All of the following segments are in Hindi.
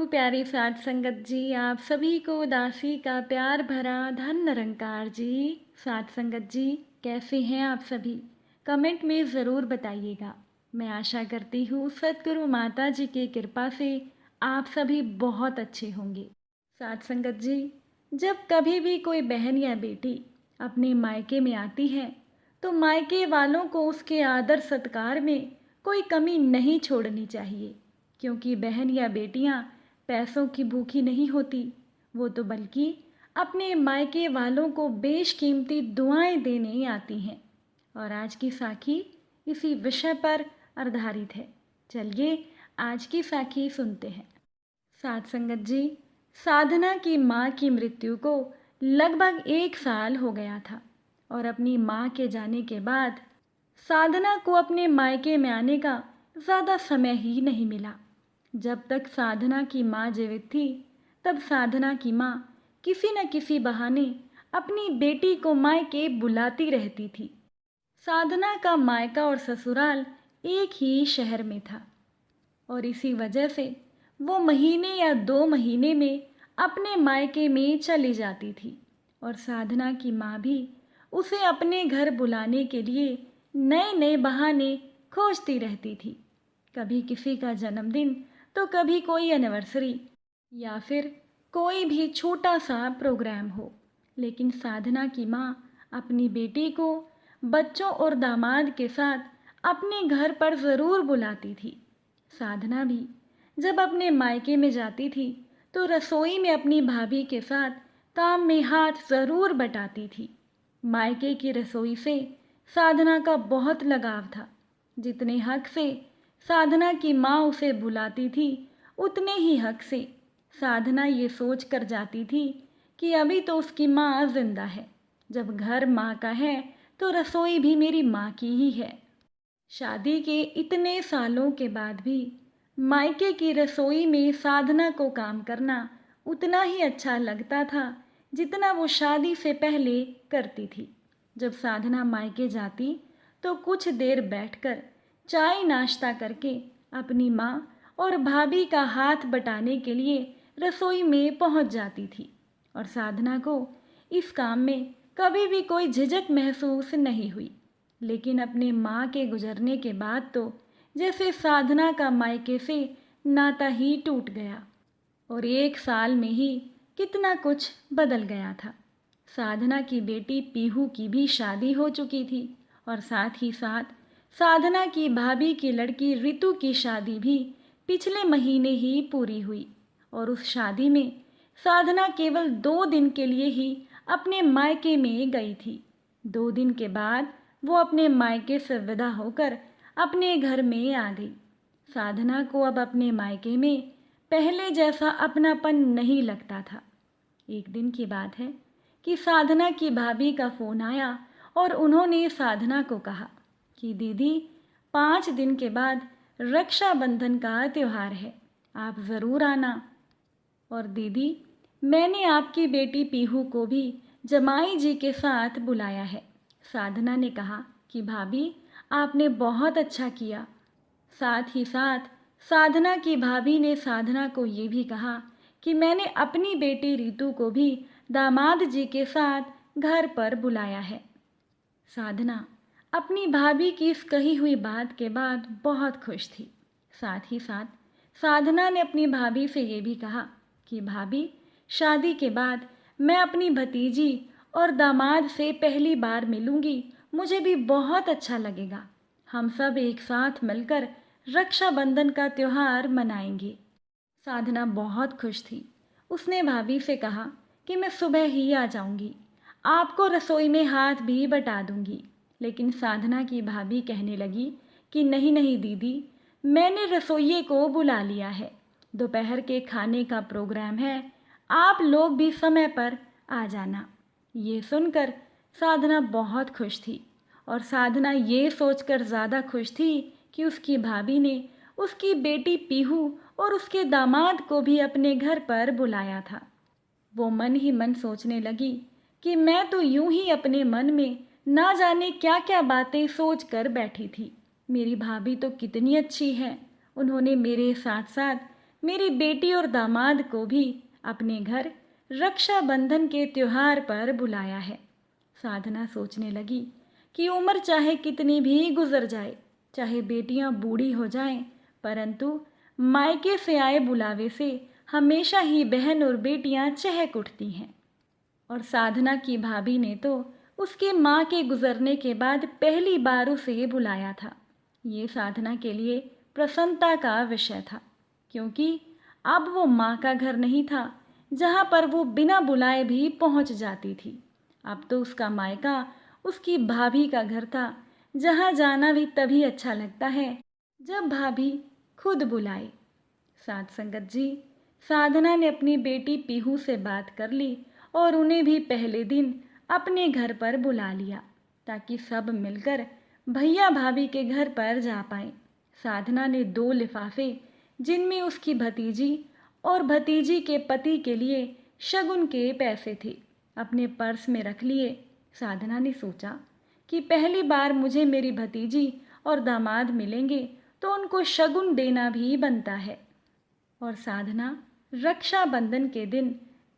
गुरु प्यारी साध संगत जी, आप सभी को दासी का प्यार भरा धन निरंकार जी। साध संगत जी, कैसे हैं आप सभी? कमेंट में ज़रूर बताइएगा। मैं आशा करती हूँ सतगुरु माता जी की कृपा से आप सभी बहुत अच्छे होंगे। साध संगत जी, जब कभी भी कोई बहन या बेटी अपने मायके में आती है तो मायके वालों को उसके आदर सत्कार में कोई कमी नहीं छोड़नी चाहिए, क्योंकि बहन या बेटियां पैसों की भूखी नहीं होती। वो तो बल्कि अपने मायके वालों को बेशकीमती दुआएं देने आती हैं। और आज की साखी इसी विषय पर आधारित है। चलिए आज की साखी सुनते हैं। साध संगत जी, साधना की माँ की मृत्यु को लगभग 1 साल हो गया था और अपनी माँ के जाने के बाद साधना को अपने मायके में आने का ज़्यादा समय ही नहीं मिला। जब तक साधना की माँ जीवित थी तब साधना की माँ किसी न किसी बहाने अपनी बेटी को मायके बुलाती रहती थी। साधना का मायका और ससुराल एक ही शहर में था और इसी वजह से वो महीने या 2 महीने में अपने मायके में चली जाती थी और साधना की माँ भी उसे अपने घर बुलाने के लिए नए नए बहाने खोजती रहती थी। कभी किसी का जन्मदिन तो कभी कोई एनिवर्सरी या फिर कोई भी छोटा सा प्रोग्राम हो, लेकिन साधना की माँ अपनी बेटी को बच्चों और दामाद के साथ अपने घर पर ज़रूर बुलाती थी। साधना भी जब अपने मायके में जाती थी तो रसोई में अपनी भाभी के साथ काम में हाथ ज़रूर बटाती थी। मायके की रसोई से साधना का बहुत लगाव था। जितने हक से साधना की माँ उसे बुलाती थी, उतने ही हक से साधना ये सोच कर जाती थी कि अभी तो उसकी माँ जिंदा है। जब घर माँ का है तो रसोई भी मेरी माँ की ही है। शादी के इतने सालों के बाद भी मायके की रसोई में साधना को काम करना उतना ही अच्छा लगता था जितना वो शादी से पहले करती थी। जब साधना मायके जाती तो कुछ देर बैठकर चाय नाश्ता करके अपनी माँ और भाभी का हाथ बटाने के लिए रसोई में पहुंच जाती थी और साधना को इस काम में कभी भी कोई झिझक महसूस नहीं हुई। लेकिन अपने माँ के गुजरने के बाद तो जैसे साधना का मायके से नाता ही टूट गया और 1 साल में ही कितना कुछ बदल गया था। साधना की बेटी पीहू की भी शादी हो चुकी थी और साथ ही साथ साधना की भाभी की लड़की रितु की शादी भी पिछले महीने ही पूरी हुई और उस शादी में साधना केवल 2 दिन के लिए ही अपने मायके में गई थी। 2 दिन के बाद वो अपने मायके से विदा होकर अपने घर में आ गई। साधना को अब अपने मायके में पहले जैसा अपनापन नहीं लगता था। एक दिन की बात है कि साधना की भाभी का फ़ोन आया और उन्होंने साधना को कहा कि दीदी, 5 दिन के बाद रक्षाबंधन का त्यौहार है, आप ज़रूर आना। और दीदी, मैंने आपकी बेटी पीहू को भी जमाई जी के साथ बुलाया है। साधना ने कहा कि भाभी, आपने बहुत अच्छा किया। साथ ही साथ साधना की भाभी ने साधना को ये भी कहा कि मैंने अपनी बेटी रितु को भी दामाद जी के साथ घर पर बुलाया है। साधना अपनी भाभी की इस कही हुई बात के बाद बहुत खुश थी। साथ ही साथ साधना ने अपनी भाभी से ये भी कहा कि भाभी, शादी के बाद मैं अपनी भतीजी और दामाद से पहली बार मिलूंगी, मुझे भी बहुत अच्छा लगेगा। हम सब एक साथ मिलकर रक्षाबंधन का त्यौहार मनाएंगे। साधना बहुत खुश थी। उसने भाभी से कहा कि मैं सुबह ही आ जाऊंगी, आपको रसोई में हाथ भी बटा दूंगी। लेकिन साधना की भाभी कहने लगी कि नहीं नहीं दीदी, मैंने रसोइये को बुला लिया है, दोपहर के खाने का प्रोग्राम है, आप लोग भी समय पर आ जाना। ये सुनकर साधना बहुत खुश थी और साधना ये सोचकर ज़्यादा खुश थी कि उसकी भाभी ने उसकी बेटी पीहू और उसके दामाद को भी अपने घर पर बुलाया था। वो मन ही मन सोचने लगी कि मैं तो यूं ही अपने मन में ना जाने क्या क्या बातें सोच कर बैठी थी। मेरी भाभी तो कितनी अच्छी है, उन्होंने मेरे साथ साथ मेरी बेटी और दामाद को भी अपने घर रक्षाबंधन के त्योहार पर बुलाया है। साधना सोचने लगी कि उम्र चाहे कितनी भी गुजर जाए, चाहे बेटियां बूढ़ी हो जाएं, परंतु मायके से आए बुलावे से हमेशा ही बहन और बेटियां चहक उठती हैं। और साधना की भाभी ने तो उसके माँ के गुजरने के बाद पहली बार उसे बुलाया था। ये साधना के लिए प्रसन्नता का विषय था, क्योंकि अब वो माँ का घर नहीं था जहाँ पर वो बिना बुलाए भी पहुँच जाती थी। अब तो उसका मायका उसकी भाभी का घर था, जहाँ जाना भी तभी अच्छा लगता है जब भाभी खुद बुलाए। साध संगत जी, साधना ने अपनी बेटी पीहू से बात कर ली और उन्हें भी पहले दिन अपने घर पर बुला लिया, ताकि सब मिलकर भैया भाभी के घर पर जा पाए। साधना ने 2 लिफाफे, जिनमें उसकी भतीजी और भतीजी के पति के लिए शगुन के पैसे थे, अपने पर्स में रख लिए। साधना ने सोचा कि पहली बार मुझे मेरी भतीजी और दामाद मिलेंगे तो उनको शगुन देना भी बनता है। और साधना रक्षाबंधन के दिन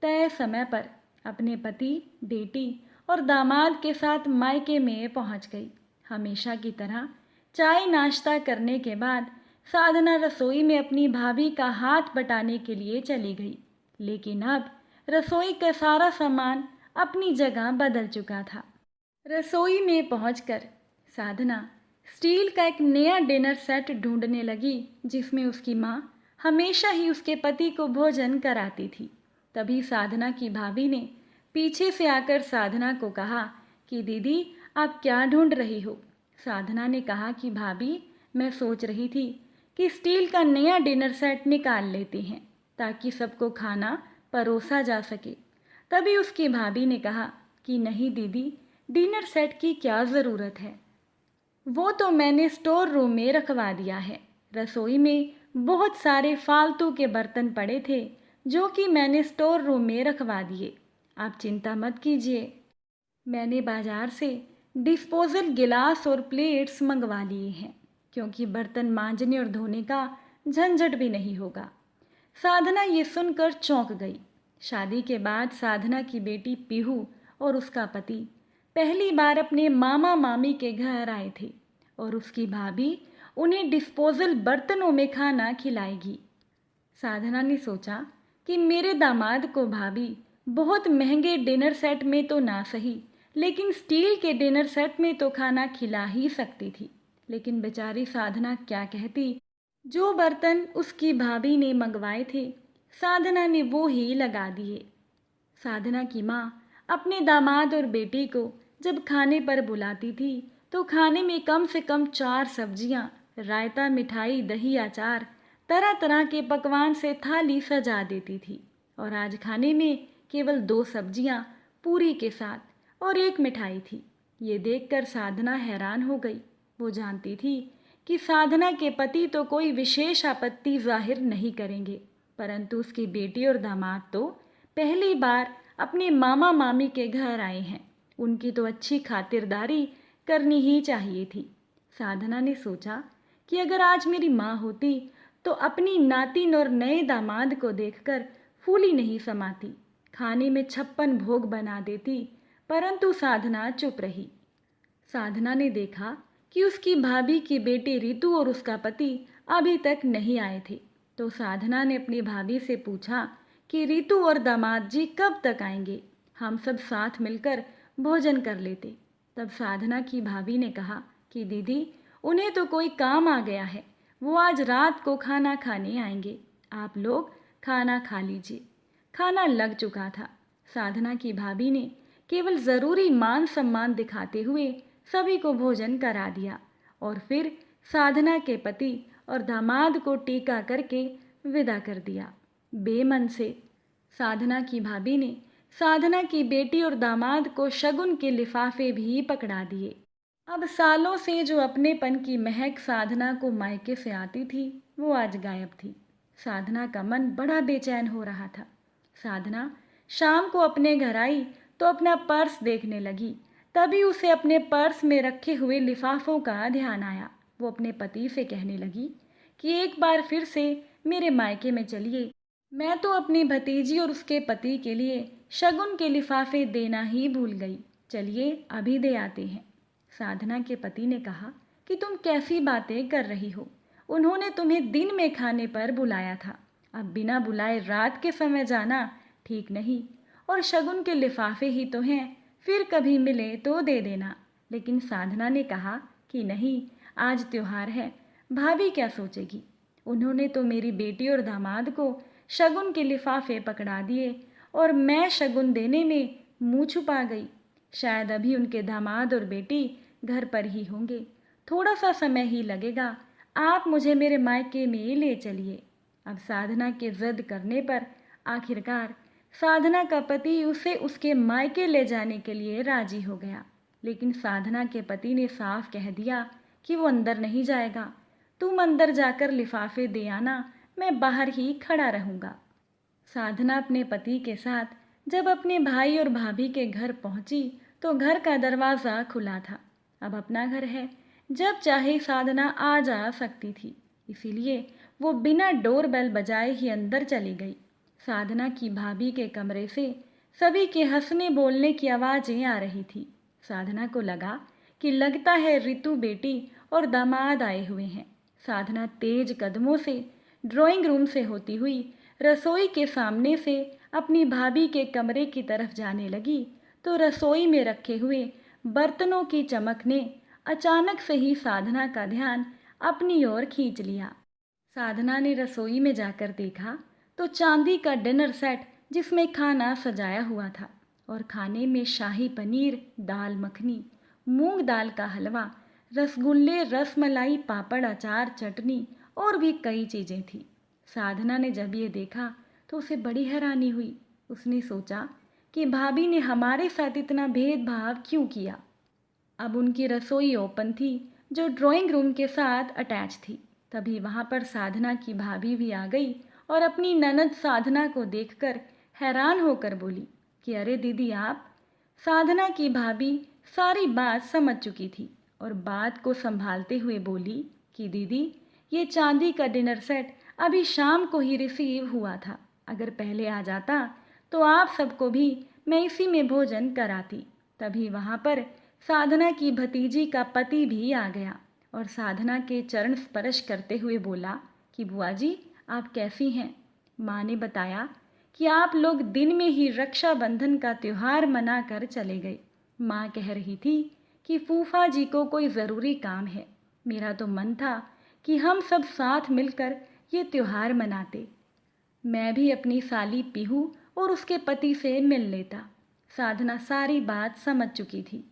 तय समय पर अपने पति, बेटी और दामाद के साथ मायके में पहुंच गई। हमेशा की तरह चाय नाश्ता करने के बाद साधना रसोई में अपनी भाभी का हाथ बटाने के लिए चली गई, लेकिन अब रसोई का सारा सामान अपनी जगह बदल चुका था। रसोई में पहुंचकर साधना स्टील का एक नया डिनर सेट ढूंढने लगी, जिसमें उसकी माँ हमेशा ही उसके पति को भोजन कराती थी। तभी साधना की भाभी ने पीछे से आकर साधना को कहा कि दीदी, आप क्या ढूंढ रही हो? साधना ने कहा कि भाभी, मैं सोच रही थी कि स्टील का नया डिनर सेट निकाल लेते हैं ताकि सबको खाना परोसा जा सके। तभी उसकी भाभी ने कहा कि नहीं दीदी, डिनर सेट की क्या ज़रूरत है, वो तो मैंने स्टोर रूम में रखवा दिया है। रसोई में बहुत सारे फालतू के बर्तन पड़े थे जो कि मैंने स्टोर रूम में रखवा दिए। आप चिंता मत कीजिए, मैंने बाज़ार से डिस्पोजल गिलास और प्लेट्स मंगवा लिए हैं, क्योंकि बर्तन मांजने और धोने का झंझट भी नहीं होगा। साधना ये सुनकर चौंक गई। शादी के बाद साधना की बेटी पीहू और उसका पति पहली बार अपने मामा मामी के घर आए थे और उसकी भाभी उन्हें डिस्पोजल बर्तनों में खाना खिलाएगी। साधना ने सोचा कि मेरे दामाद को भाभी बहुत महंगे डिनर सेट में तो ना सही, लेकिन स्टील के डिनर सेट में तो खाना खिला ही सकती थी। लेकिन बेचारी साधना क्या कहती, जो बर्तन उसकी भाभी ने मंगवाए थे साधना ने वो ही लगा दिए। साधना की माँ अपने दामाद और बेटी को जब खाने पर बुलाती थी तो खाने में कम से कम 4 सब्जियाँ, रायता, मिठाई, दही, अचार, तरह तरह के पकवान से थाली सजा देती थी। और आज खाने में केवल 2 सब्जियाँ पूरी के साथ और 1 मिठाई थी। ये देखकर साधना हैरान हो गई। वो जानती थी कि साधना के पति तो कोई विशेष आपत्ति जाहिर नहीं करेंगे, परंतु उसकी बेटी और दामाद तो पहली बार अपने मामा मामी के घर आए हैं, उनकी तो अच्छी खातिरदारी करनी ही चाहिए थी। साधना ने सोचा कि अगर आज मेरी माँ होती तो अपनी नातिन और नए दामाद को देखकर फूली नहीं समाती, खाने में 56 भोग बना देती, परंतु साधना चुप रही। साधना ने देखा कि उसकी भाभी की बेटी रितु और उसका पति अभी तक नहीं आए थे, तो साधना ने अपनी भाभी से पूछा कि रितु और दामाद जी कब तक आएंगे, हम सब साथ मिलकर भोजन कर लेते। तब साधना की भाभी ने कहा कि दीदी, उन्हें तो कोई काम आ गया है, वो आज रात को खाना खाने आएंगे, आप लोग खाना खा लीजिए। खाना लग चुका था। साधना की भाभी ने केवल ज़रूरी मान सम्मान दिखाते हुए सभी को भोजन करा दिया और फिर साधना के पति और दामाद को टीका करके विदा कर दिया। बेमन से साधना की भाभी ने साधना की बेटी और दामाद को शगुन के लिफाफे भी पकड़ा दिए। अब सालों से जो अपनेपन की महक साधना को मायके से आती थी, वो आज गायब थी। साधना का मन बड़ा बेचैन हो रहा था। साधना शाम को अपने घर आई तो अपना पर्स देखने लगी। तभी उसे अपने पर्स में रखे हुए लिफाफों का ध्यान आया। वो अपने पति से कहने लगी कि एक बार फिर से मेरे मायके में चलिए। मैं तो अपनी भतीजी और उसके पति के लिए शगुन के लिफाफे देना ही भूल गई। चलिए अभी दे आते हैं। साधना के पति ने कहा कि तुम कैसी बातें कर रही हो। उन्होंने तुम्हें दिन में खाने पर बुलाया था, अब बिना बुलाए रात के समय जाना ठीक नहीं। और शगुन के लिफाफे ही तो हैं, फिर कभी मिले तो दे देना। लेकिन साधना ने कहा कि नहीं, आज त्योहार है, भाभी क्या सोचेगी। उन्होंने तो मेरी बेटी और दामाद को शगुन के लिफाफे पकड़ा दिए और मैं शगुन देने में मुंह छुपा गई। शायद अभी उनके दामाद और बेटी घर पर ही होंगे। थोड़ा सा समय ही लगेगा, आप मुझे मेरे मायके में ले चलिए। अब साधना के जिद करने पर आखिरकार साधना का पति उसे उसके मायके ले जाने के लिए राजी हो गया। लेकिन साधना के पति ने साफ कह दिया कि वो अंदर नहीं जाएगा। तुम अंदर जाकर लिफाफे दे आना, मैं बाहर ही खड़ा रहूँगा। साधना अपने पति के साथ जब अपने भाई और भाभी के घर पहुंची तो घर का दरवाज़ा खुला था। अब अपना घर है, जब चाहे साधना आ जा सकती थी, इसीलिए वो बिना डोर बेल बजाए ही अंदर चली गई। साधना की भाभी के कमरे से सभी के हंसने बोलने की आवाज़ें आ रही थी। साधना को लगा कि लगता है रितु बेटी और दामाद आए हुए हैं। साधना तेज कदमों से ड्राइंग रूम से होती हुई रसोई के सामने से अपनी भाभी के कमरे की तरफ जाने लगी तो रसोई में रखे हुए बर्तनों की चमक ने अचानक से ही साधना का ध्यान अपनी ओर खींच लिया। साधना ने रसोई में जाकर देखा तो चांदी का डिनर सेट जिसमें खाना सजाया हुआ था और खाने में शाही पनीर, दाल मखनी, मूंग दाल का हलवा, रसगुल्ले, रसमलाई, पापड़, अचार, चटनी और भी कई चीज़ें थी। साधना ने जब ये देखा तो उसे बड़ी हैरानी हुई। उसने सोचा कि भाभी ने हमारे साथ इतना भेदभाव क्यों किया। अब उनकी रसोई ओपन थी जो ड्राइंग रूम के साथ अटैच थी। तभी वहाँ पर साधना की भाभी भी आ गई और अपनी ननद साधना को देखकर हैरान होकर बोली कि अरे दीदी आप। साधना की भाभी सारी बात समझ चुकी थी और बात को संभालते हुए बोली कि दीदी, ये चांदी का डिनर सेट अभी शाम को ही रिसीव हुआ था। अगर पहले आ जाता तो आप सबको भी मैं इसी में भोजन कराती। तभी वहाँ पर साधना की भतीजी का पति भी आ गया और साधना के चरण स्पर्श करते हुए बोला कि बुआ जी आप कैसी हैं। माँ ने बताया कि आप लोग दिन में ही रक्षाबंधन का त्यौहार मना कर चले गए। माँ कह रही थी कि फूफा जी को कोई ज़रूरी काम है। मेरा तो मन था कि हम सब साथ मिलकर ये त्यौहार मनाते। मैं भी अपनी साली पीहू और उसके पति से मिल लेता। साधना सारी बात समझ चुकी थी।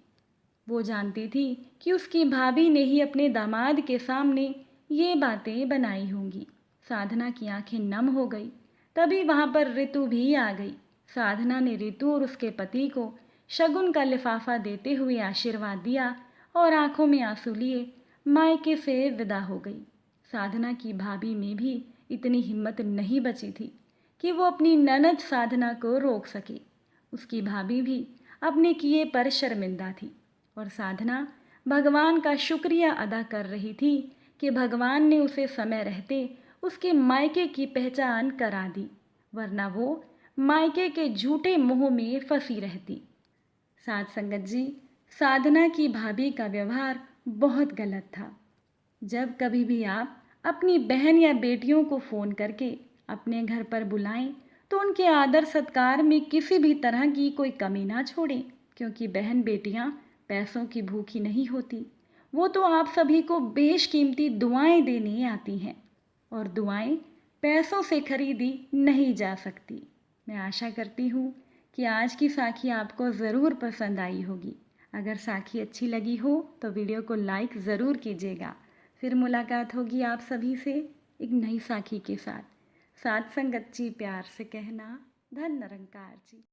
वो जानती थी कि उसकी भाभी ने ही अपने दामाद के सामने ये बातें बनाई होंगी। साधना की आंखें नम हो गई। तभी वहाँ पर ऋतु भी आ गई। साधना ने ऋतु और उसके पति को शगुन का लिफाफा देते हुए आशीर्वाद दिया और आंखों में आंसू लिए मायके से विदा हो गई। साधना की भाभी में भी इतनी हिम्मत नहीं बची थी कि वो अपनी ननद साधना को रोक सके। उसकी भाभी भी अपने किए पर शर्मिंदा थी और साधना भगवान का शुक्रिया अदा कर रही थी कि भगवान ने उसे समय रहते उसके मायके की पहचान करा दी, वरना वो मायके के झूठे मोह में फंसी रहती। साथ संगत जी, साधना की भाभी का व्यवहार बहुत गलत था। जब कभी भी आप अपनी बहन या बेटियों को फ़ोन करके अपने घर पर बुलाएं तो उनके आदर सत्कार में किसी भी तरह की कोई कमी ना छोड़ें, क्योंकि बहन बेटियां पैसों की भूखी नहीं होती। वो तो आप सभी को बेशकीमती दुआएं देने आती हैं और दुआएं पैसों से खरीदी नहीं जा सकती। मैं आशा करती हूँ कि आज की साखी आपको ज़रूर पसंद आई होगी। अगर साखी अच्छी लगी हो तो वीडियो को लाइक ज़रूर कीजिएगा। फिर मुलाकात होगी आप सभी से एक नई साखी के साथ। साथ संगत जी प्यार से कहना, धन निरंकार जी।